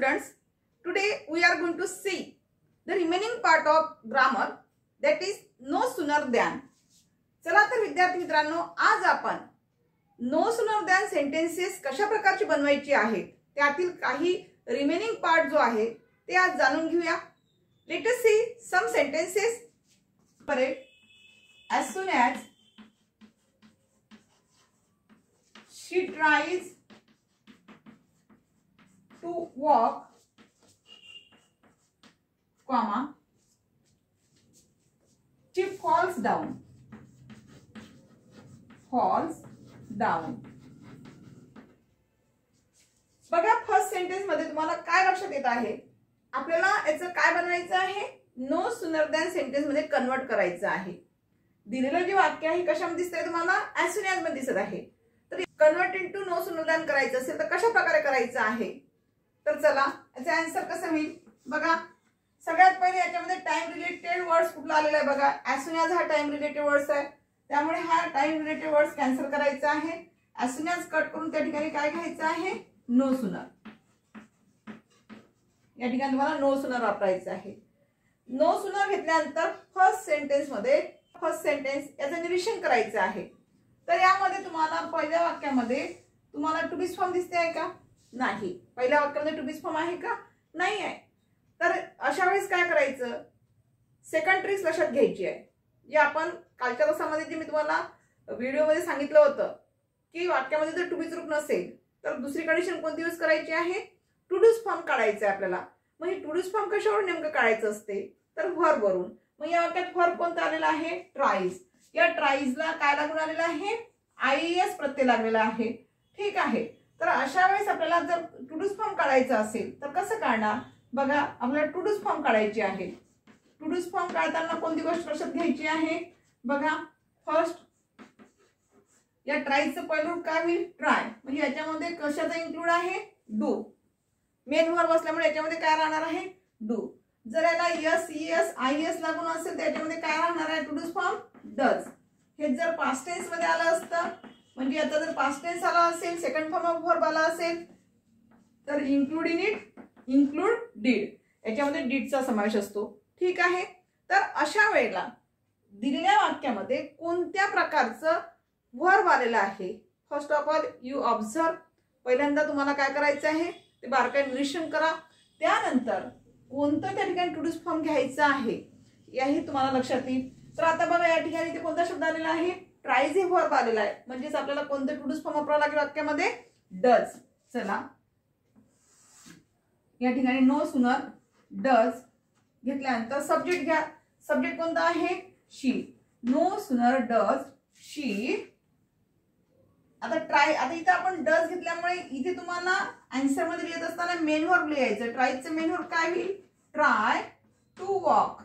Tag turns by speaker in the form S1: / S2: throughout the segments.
S1: students, today we are going to see the remaining part of grammar, that is no sooner than. चला तर विद्यार्थी मित्रांनो, आज आपण no sooner than sentences कशा प्रकारची बनवायची आहेत त्यातील काही रिमेनिंग पार्ट जो आहे ते आज जाणून घेऊया. Let us see some sentences. As soon as she tries to walk, comma, she falls down. बघा, फर्स्ट सेंटेन्स मध्ये तुम्हाला काय लक्षात येत आहे? आपल्याला याचं काय बनवायचं आहे? नो सूनर दॅन सेंटेन्स मध्ये कन्वर्ट करायचं आहे. दिलेलं जे वाक्य आहे कशामध्ये दिसतंय तुम्हाला? ॲज सून ॲज मध्ये दिसत आहे. तर convert into no sooner than करायचं असेल तर कशा प्रकारे करायचं आहे? तर चला याचं आन्सर कसं होईल बघा. सगळ्यात पहिले याच्यामध्ये टाइम रिलेटेड वर्ड्स कुठला आलेला आहे बघा. ॲज सून ॲज हा टाइम रिलेटेड वर्ड्स आहे, त्यामुळे हा टाइम रिलेटेड वर्ड्स कॅन्सल करायचा आहे. ॲज सून ॲज कट करून त्या ठिकाणी काय घ्यायचं आहे? No sooner. या ठिकाणी तुम्हाला नो सूनर वापरायचं आहे. नो सूनर घेतल्यानंतर फर्स्ट सेंटेन्स याचं निरीक्षण करायचं आहे. तर यामध्ये तुम्हाला पहिल्या वाक्यामध्ये तुम्हाला टू बी फॉर्म दिसते आहे का? नाही. पहिल्या वाक्यामध्ये टू बी फॉर्म आहे का? नाही आहे. तर अशा वेळेस काय करायचं? सेकंड ट्रिक्स लक्षात घ्यायची आहे, जे आपण कालच्या तासामध्ये जे मी तुम्हाला व्हिडिओमध्ये सांगितलं होतं की वाक्यामध्ये जर टू बी रूप नसेल तर दुसरी कंडिशन कोणती यूज करायची आहे? टू डूज फॉर्म काढायचं आहे आपल्याला. मग हे टू डूज फॉर्म कशावरून नेमकं काढायचं असते? तर व्हर्ब वरून. मग या वाक्यात व्हर्ब कोणता आलेला आहे? ट्राईज. या ट्राईजला काय लागून आलेला आहे? आयएस प्रत्यय लागलेला आहे. ठीक आहे. तर अशा वेळेस आपल्याला जर टू डूज फॉर्म काढायचा असेल तर कसं काढणार? बघा, आपल्याला टू डूज फॉर्म काढायची आहे. टू डूज फॉर्म काढताना कोणती गोष्ट लक्षात घ्यायची आहे? बघा, फर्स्ट या ट्रायचं पहिलं रूप काय होईल? ट्राय. म्हणजे याच्यामध्ये कशाचा इन्क्लूड आहे? डू. मेन व्हर्ब असल्यामुळे याच्यामध्ये काय राहणार आहे? डू. जर याला यस एस आय एस लागून असेल तर याच्यामध्ये काय राहणार आहे? To does form does. हे जर पास्ट टेन्स मध्ये आलं असतं, म्हणजे आता जर पास्ट टेन्स आला असेल, सेकंड फॉर्म ऑफ व्हर्ब आला असेल तर include in it, include did. याच्यामध्ये डीडचा समावेश असतो. ठीक आहे. तर अशा वेळेला दिलेल्या वाक्यामध्ये कोणत्या प्रकारचं व्हर्ब आलेलं आहे? First of all you observe. पहिल्यांदा तुम्हाला काय करायचं आहे ते बारकाईने निरीक्षण करा. त्यानंतर कोणतं त्या ठिकाणी टू डू फॉर्म घ्यायचं आहे याही तुम्हाला लक्षात येईल. तर आता बघा, या ठिकाणी ते कोणता शब्द आलेला आहे? ट्राईज हे व्हर्ब आलेला आहे. म्हणजेच आपल्याला कोणतं टू डू फॉर्म वापरावं लागेल वाक्यामध्ये? डज. चला, या ठिकाणी नो सूनर डज घेतल्यानंतर सब्जेक्ट घ्या. सब्जेक्ट कोणता आहे? शी. नो सूनर डज शी. आता इथं आपण डज घेतल्यामुळे इथे तुम्हाला आन्सर मध्ये लिहित असताना मेन व्हर्ब लिहायचं. ट्रायचं मेन व्हर्ब काय होईल? Try to walk.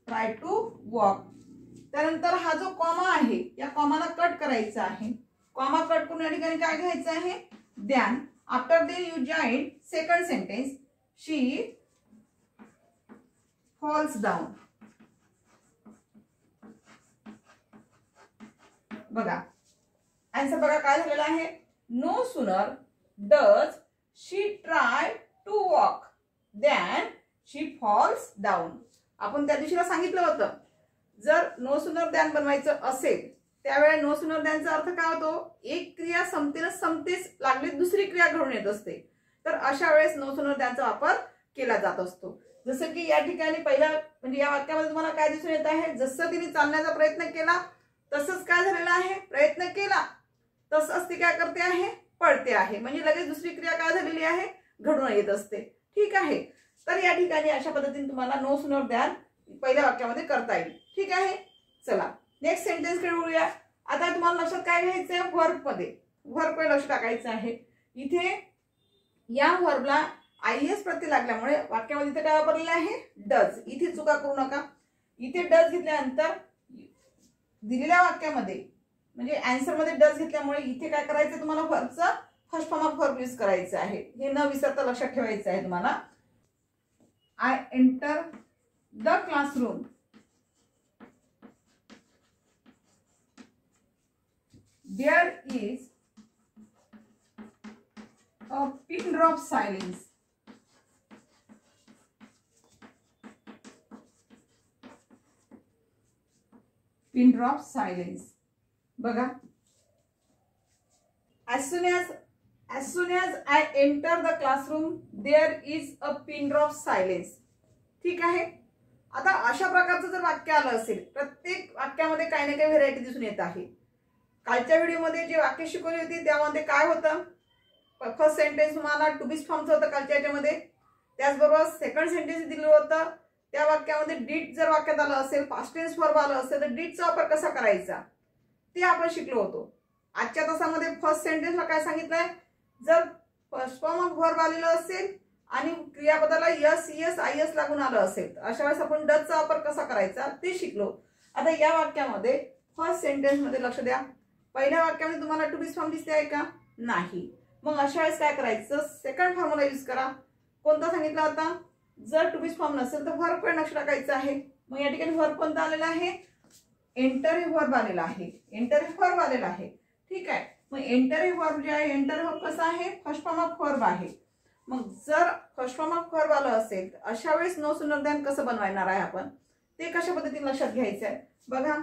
S1: Try to walk. त्यानंतर हा जो कॉमा आहे या कॉमाला कट करायचा आहे. कॉमा कट करून या ठिकाणी काय घ्यायचं आहे? Than. After then you join second sentence she falls down. बघा, आन्सर बघा काय झालेला आहे? No sooner does she try to walk than she falls down. आपण त्या दिवशीला सांगितलं होतं जर नो सूनर दॅन बनवायचं असेल त्यावेळेला नो सूनर दॅनचा अर्थ काय होतो? एक क्रिया संपतेच लागली दुसरी क्रिया घडून येत असते. तर अशा वेळेस नो सूनर दॅनचा वापर केला जात असतो. जसं की या ठिकाणी पहिला म्हणजे या वाक्यामध्ये तुम्हाला काय दिसून येत आहे? जसं तिने चालण्याचा प्रयत्न केला तसंच काय झालेला आहे? प्रयत्न केला तसंच ती काय करते आहे? पळते आहे. म्हणजे लगेच दुसरी क्रिया काय झालेली आहे? घडून येत असते. ठीक आहे. तर या ठिकाणी अशा पद्धतीने तुम्हाला नो सूनर दॅन पहिल्या वाक्यामध्ये करता येईल. ठीक आहे. चला नेक्स्ट सेंटेन्स कडे वळूया. आता तुम्हाला लक्षात काय घ्यायचंय? व्हर्ब मध्ये व्हर्ब कडे लक्ष टाकायचं आहे. इथे या व्हर्बला आयएस प्रत्यय लागल्यामुळे वाक्यामध्ये इथे काय वापरलेलं आहे? डज. इथे चुका करू नका. इथे डज घेतल्यानंतर दिलेल्या वाक्यामध्ये म्हणजे आन्सर मध्ये डज घेतल्यामुळे इथे काय करायचं? तुम्हाला व्हर्बचं first form of verb use करायचं आहे. हे न विसरता लक्षात ठेवायचं आहे तुम्हाला. I enter the classroom. There is a pin drop silence. Pin drop silence बघा. as soon as I enter the classroom there is a pin drop silence. ठीक आहे. आता अशा प्रकारचं जर वाक्य आलं असेल, प्रत्येक वाक्यामध्ये काही ना काही व्हेरायटी दिसून येत आहे. कालच्या व्हिडिओमध्ये जे वाक्य शिकवली होती त्यामध्ये काय होतं, फर्स्ट सेंटेन्स तुम्हाला टू बीज फॉर्मचं होतं कालच्या याच्यामध्ये. त्याचबरोबर सेकंड सेंटेन्स दिलं होतं, त्या वाक्यामध्ये डिड जर वाक्यात आलं असेल, पास्ट टेन्स वर्ब आलं असेल तर डिडचा वापर कसा करायचा ते आपण शिकलो होतो. आजच्या तासामध्ये फर्स्ट सेंटेन्सला काय सांगितलंय, जर फर्स्ट फॉर्म ऑफ वर्ब आलेलं असेल आणि क्रियापदाला यस यस आय एस लागून आलं असेल, अशा वेळेस आपण डजचा वापर कसा करायचा ते शिकलो. आता या वाक्यामध्ये फर्स्ट सेंटेन्स मध्ये लक्ष द्या. पहिल्या वाक्यामध्ये तुम्हाला टू बीज फॉर्म दिसते आहे का? नाही. मग अशा वेळेस काय करायचं, सेकंड फॉर्म्युला यूज करा. कोणता सांगितला होता, जर टू बीज फॉर्म नसेल तर वर्ब कडे लक्ष टाकायचं आहे. मग या ठिकाणी वर्ब कोणता आलेला आहे, एंटर हे वर्ब आलेला आहे. एंटर हे वर्ब आलेला आहे. ठीक आहे. मग एंटर हे वर्ब जे आहे, एंटर वर्ब कसा आहे, फर्स्ट फॉर्म ऑफ वर्ब आहे. मग जर फर्स्ट फॉर्म ऑफ वर्ब आलं असेल तर अशा वेळेस नो सूनर दॅन कसं बनवायणार आहे आपण, ते कशा पद्धतीने लक्षात घ्यायचं आहे बघा.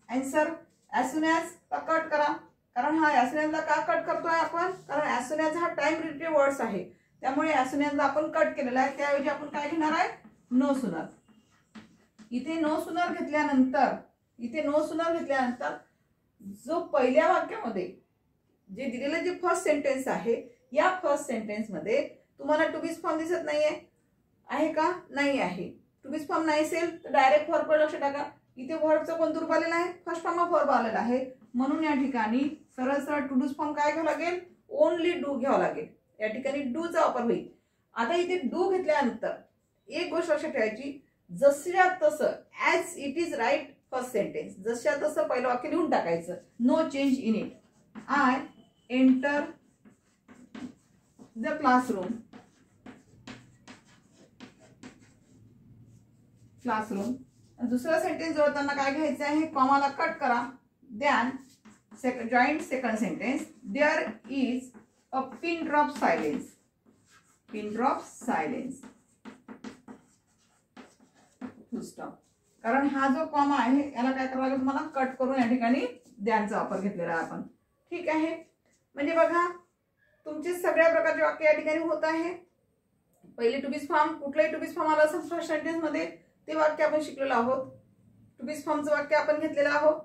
S1: Answer as soon as cut करा. कारण हा ॲज सून ॲजला का कट करतोय आपण, कारण ॲज सून ॲज हा टाइम रिलेटेड वर्ड्स आहे, त्यामुळे ॲज सून ॲजला आपण कट केलेला आहे. त्याऐवजी आपण काय घेणार आहे, नो सूनर. इथे नो सूनर घेतल्यानंतर जो पहिल्या वाक्यामध्ये जे दिलेलं जे फर्स्ट सेंटेन्स आहे, या फर्स्ट सेंटेन्स मध्ये तुम्हाला टू बीज फॉर्म दिसत नाहीये आहे का? नाही आहे. टू बीज फॉर्म नाही असेल तर डायरेक्ट वर्ब लक्ष टाका. इथे वर्बचं कोणतं रूप आलेलं आहे, फर्स्ट फॉर्म ऑफ वर्ब आलेला आहे. म्हणून या ठिकाणी सरळ सरळ टू डूज फॉर्म काय घ्यावं लागेल, ओनली डू घ्यावं लागेल. या ठिकाणी डूचा वापर होईल. आता इथे डू घेतल्यानंतर एक गोष्ट लक्षात ठेवायची, जसल्या तसं as it is write first sentence, जसल्या तसं पहिलं वाक्य लिहून टाकायचं. No change in it. I enter the classroom. दुसरा सेंटेन्स जोडताना काय घ्यायचं आहे, कॉमाला कट करा. Then joint second sentence, there is a pin drop silence. Pin drop silence full stop. कारण हा जो कॉमा आहे याला काय करावं लागेल, तुम्हाला कट करून या ठिकाणी द्यानचा वापर घेतलेला आहे आपण. ठीक आहे. म्हणजे बघा तुमचे सगळ्या प्रकारचे वाक्य या ठिकाणी होत आहे. पहिले टू बीज फॉर्म, कुठलंही टू बीज फॉर्म आलं असेल फर्स्ट सेंटेन्स मध्ये ते वाक्य आपण शिकलेलो आहोत. टू बीज फॉर्मचं वाक्य आपण घेतलेलं आहोत.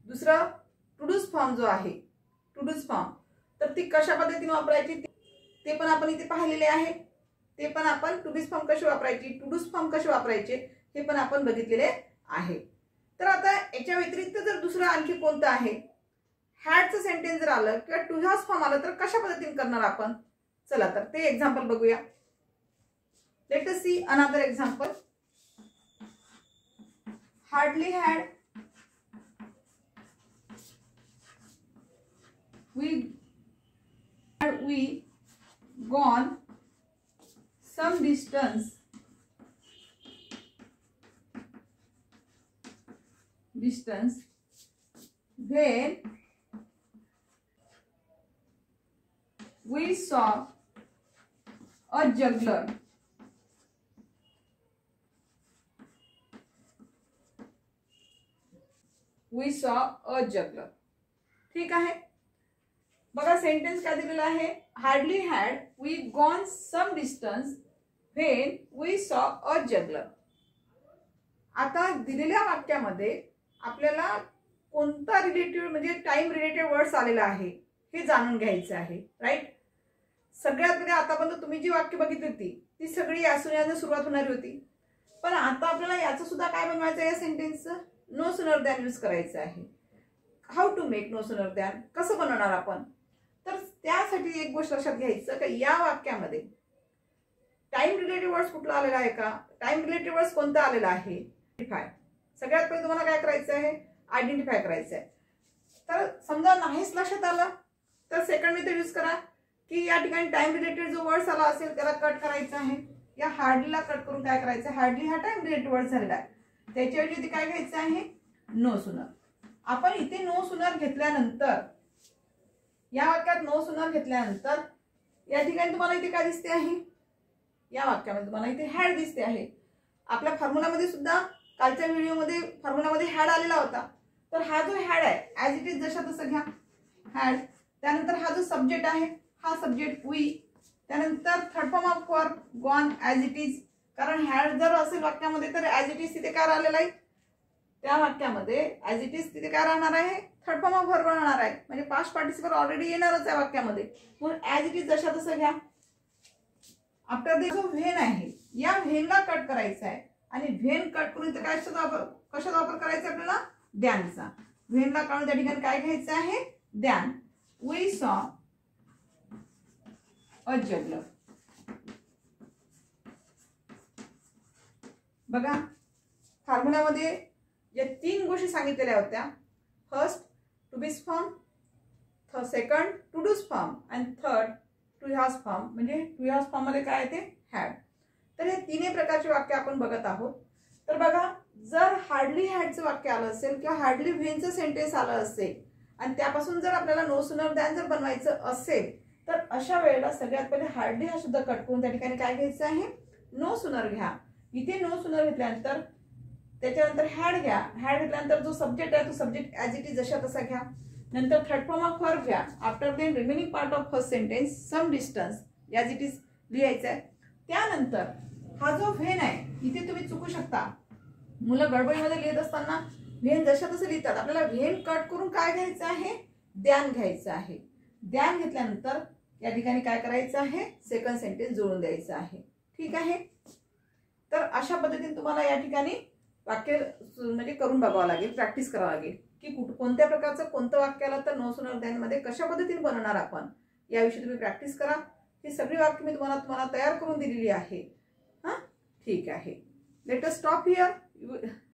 S1: दुसरं टू डूज फॉर्म जो आहे, टू डूज फॉर्म, तर ती कशा पद्धतीने वापरायची ते पण आपण इथे पाहिलेले आहे. ते पण आपण टू बीज फॉर्म कशी वापरायची, टू डूज फॉर्म कसे वापरायचे हे पण आपण बघितलेले आहे. तर आता याच्या व्यतिरिक्त जर दुसरं आणखी कोणतं आहे, हॅडचं सेंटेन्स जर आलं किंवा टू हॅज फॉर्म आलं तर कशा पद्धतीने करणार आपण, चला तर ते एक्झाम्पल बघूया. Let us see another example. Hardly had we gone some distance when we saw a juggler. We saw a juggler. ठीक आहे. बघा सेंटेन्स काय दिलेला आहे, hardly had we gone some distance when we saw a juggler. आता दिलेल्या वाक्यामध्ये आपल्याला कोणता रिलेटिव्ह म्हणजे टाइम रिलेटेड वर्ड्स आलेला आहे हे जाणून घ्यायचं आहे. राईट. सगळ्यात मध्ये आतापर्यंत तुम्ही जी वाक्य बघितली होती ती सगळी यासून सुरुवात होणारी होती. पण आता आपल्याला याचं सुद्धा काय बनवायचं आहे, या सेंटेन्सचं नो सूनर दॅन यूज करायचं आहे. How to make no sooner than, कसं बनवणार आपण, तर त्यासाठी एक गोष्ट लक्षात घ्यायचं की या वाक्यामध्ये टाइम रिलेटेड वर्ड्स कुठला आलेला आहे का, टाइम रिलेटेड वर्ड्स कोणता आलेला आहे, सगळ्यात पहिले तुम्हाला काय करायचं आहे, आयडेंटिफाय करायचं आहे. तर समजा नाहीच लक्षात आलं तर सेकंड मेथड यूज करा की या ठिकाणी टाइम रिलेटेड जो वर्ड्स आला असेल त्याला कट करायचं आहे. या हार्डलीला कट करून काय करायचं, हार्डली हा टाइम रिलेटेड वर्ड झालेला आहे, त्याच्याऐवजी इथे काय घ्यायचं आहे, नो सूनर. आपण इथे नो सूनर घेतल्यानंतर या वाक्यात नो सूनर घेतल्यानंतर या ठिकाणी तुम्हाला इथे काय दिसते आहे, या वाक्यामध्ये तुम्हाला इथे हॅड दिसते आहे. आपल्या फॉर्म्युलामध्ये सुद्धा कालच्या व्हिडिओमध्ये फॉर्म्युलामध्ये हॅड आलेला होता. तर हा जो हॅड आहे ॲज इट इज जशा तसं घ्या हॅड. त्यानंतर हा जो सब्जेक्ट आहे हा सब्जेक्ट वी. त्यानंतर third form of verb gone as it is. कारण हॅड जर असेल वाक्यामध्ये तर ॲज इट इज तिथे काय राहिलेला आहे, त्या वाक्यामध्ये ॲज इट इज तिथे काय राहणार आहे, थर्ड फॉर्म ऑफ वर्ब राहणार आहे. म्हणजे पास्ट पार्टिसिपल ऑलरेडी येणारच आहे वाक्यामध्ये, म्हणून ॲज इट इज जशा तसं घ्या. आफ्टर द जो व्हेन आहे या व्हेनला कट करायचा आहे आणि व्हेन कट करून इथे काय कशाचा वापर करायचा आपल्याला, द्यानचा. व्हेनला काढून त्या ठिकाणी काय घ्यायचं आहे, द्यान. We saw a juggler. बघा फॉर्म्युलामध्ये या 3 गोष्टी सांगितलेल्या होत्या. First to be form, second to does form आणि थर्ड टू हॅज फॉर्म. म्हणजे टू हॅज फॉर्म मध्ये काय येते, हॅड. तर हे 3 प्रकारचे वाक्य आपण बघत आहोत. तर बघा जर हार्डली हॅडचं वाक्य आलं असेल किंवा हार्डली व्हेनचं सेंटेन्स आलं असेल आणि त्यापासून जर आपल्याला नो सुनर दॅन जर बनवायचं असेल तर अशा वेळेला सगळ्यात पहिले हार्डली हा शब्द कट करून त्या ठिकाणी काय घ्यायचं आहे, नो सुनर घ्या. इथे नो सुनर घेतल्यानंतर त्याच्यानंतर हॅड घ्या. हॅड घेतल्यानंतर जो सब्जेक्ट आहे तो सब्जेक्ट ॲज इट इज जशा तसा घ्या. नंतर थर्ड फॉर्म ऑफ वर्ब घ्या. After then remaining part of first sentence some distance as it is लिहायचं आहे. त्यानंतर हा जो व्हेन आहे इथे तुम्ही चुकू शकता, मुलं गडबडीमध्ये लिहित असताना व्हेन जशा तसं लिहितात. आपल्याला व्हेन कट करून काय घ्यायचं आहे, द्यान घ्यायचं आहे. द्यान घेतल्यानंतर या ठिकाणी काय करायचं आहे, सेकंड सेंटेन्स जोडून द्यायचं आहे. ठीक आहे. तर अशा पद्धतीने तुम्हाला या ठिकाणी वाक्य म्हणजे करून बघावं लागेल, प्रॅक्टिस करावं लागेल की कोणत्या प्रकारचं कोणतं वाक्य आलं तर नो सुनर दॅन मध्ये कशा पद्धतीने बनवणार आपण, याविषयी तुम्ही प्रॅक्टिस करा. ही सगळी वाक्य मी तुम्हाला तयार करून दिलेली आहे. हां ठीक आहे. Let us stop here.